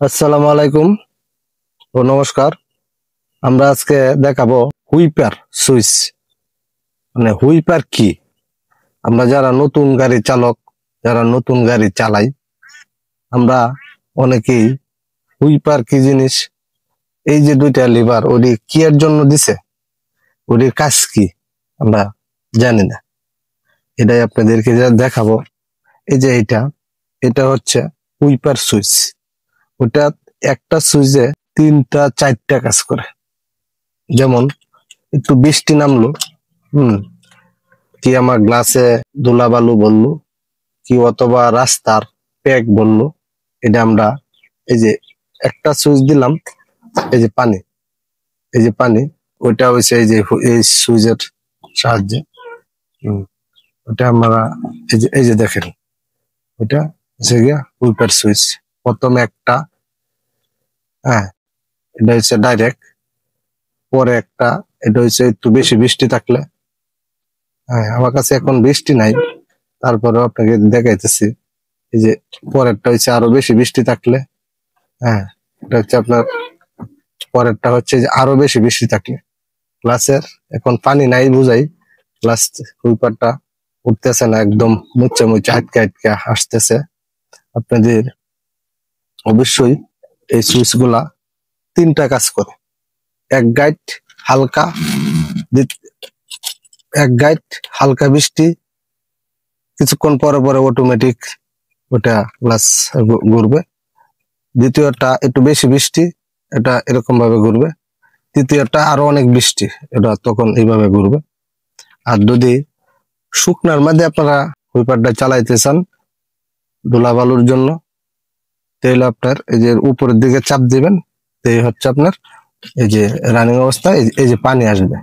আসসালামু আলাইকুম ও নমস্কার। আমরা আজকে দেখাবো হুইপার সুইচ। মানে হুইপার কি? আমরা যারা নতুন গাড়ি চালক, যারা নতুন গাড়ি চালাই, আমরা অনেকেই হুইপার কি জিনিস, এই যে দুইটা লিভার ওটি কি এর জন্য দিছে, ওটির কাজ কি আমরা জানি না। এটাই আপনাদেরকে দেখাবো। এই যে এটা এটা হচ্ছে হুইপার সুইচ। ওটা একটা সুইচে তিনটা চারটা কাজ করে। যেমন একটু বৃষ্টি নামলো, হুম, কি আমার গ্লাসে ধুলাবালু বললো, কি অথবা রাস্তার প্যাক বললো, এটা আমরা এই যে একটা সুইচ দিলাম, এই যে পানি, এই যে পানি, ওইটা হচ্ছে এই সুইচের সাহায্যে। হুম, ওটা আমরা এই যে দেখেন, ওটা হচ্ছে গিয়া উইপার সুইচ। প্রথমে একটা, হ্যাঁ, এটা হচ্ছে ডাইরেক্ট। পরে একটা, এটা হচ্ছে একটু বেশি বৃষ্টি থাকলে, হ্যাঁ, আমার কাছে এখন বৃষ্টি নাই, তারপরেও আপনাকে দেখাইতেছি। এই যে পরেরটা হচ্ছে আরো বেশি বৃষ্টি থাকলে, হ্যাঁ, এটা হচ্ছে আপনার পরেরটা হচ্ছে যে আরো বেশি বৃষ্টি থাকলে। গ্লাসের এখন পানি নাই বুঝাই, গ্লাস হুইপারটা উঠতেছে না, একদম মুচ্ছে মুচ্ছে আটকে আটকে আসতেছে। আপনাদের অবশ্যই এই সুইচ গুলা তিনটা কাজ করে। এক গাইড হালকা, দ্বিত- এক গাইড হালকা বৃষ্টি, কিছুক্ষণ পরে পরে অটোমেটিক ওটা গ্লাস ঘুরবে। দ্বিতীয়টা একটু বেশি বৃষ্টি, এটা এরকম ভাবে ঘুরবে। তৃতীয়টা আরো অনেক বৃষ্টি, এটা তখন এইভাবে ঘুরবে। আর যদি শুকনার মধ্যে আপনারা হুইপারটা চালাইতে চান ধুলাবালুর জন্য, তাহলে আপনার এই যে উপরের দিকে চাপ দিবেন, তো এই হচ্ছে আপনার এই যে রানিং অবস্থায় এই যে পানি আসবে,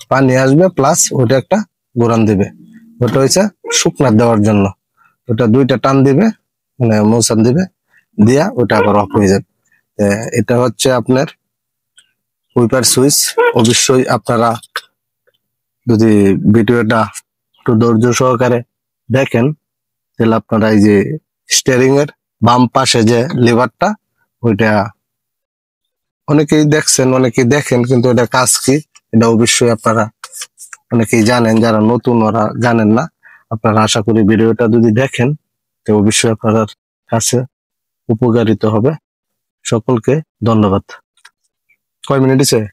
পানি আসবে প্লাস ওটা একটা ঘোরান দিবে। ওটা হচ্ছে শুকনার দেওয়ার জন্য। ওটা দুইটা টান দিবে, মানে মোশন দিবে, দিয়া ওটা আবার অফ হয়ে যাবে। এটা হচ্ছে আপনার হুইপার সুইচ। অবশ্যই আপনারা যদি ভিডিওটা একটু ধৈর্য সহকারে দেখেন, তাহলে আপনারা এই যে স্টিয়ারিং এর বাম পাশে যে লিভারটা, ওইটা অনেকেই দেখছেন, অনেকেই দেখেন, কিন্তু এটা কাজ কি এটা অবশ্যই আপনারা অনেকেই জানেন, যারা নতুন ওরা জানেন না। আপনারা আশা করি ভিডিওটা যদি দেখেন, তো অবশ্যই আপনার কাছে উপকারিত হবে। সকলকে ধন্যবাদ। কয় মিনিট হইছে?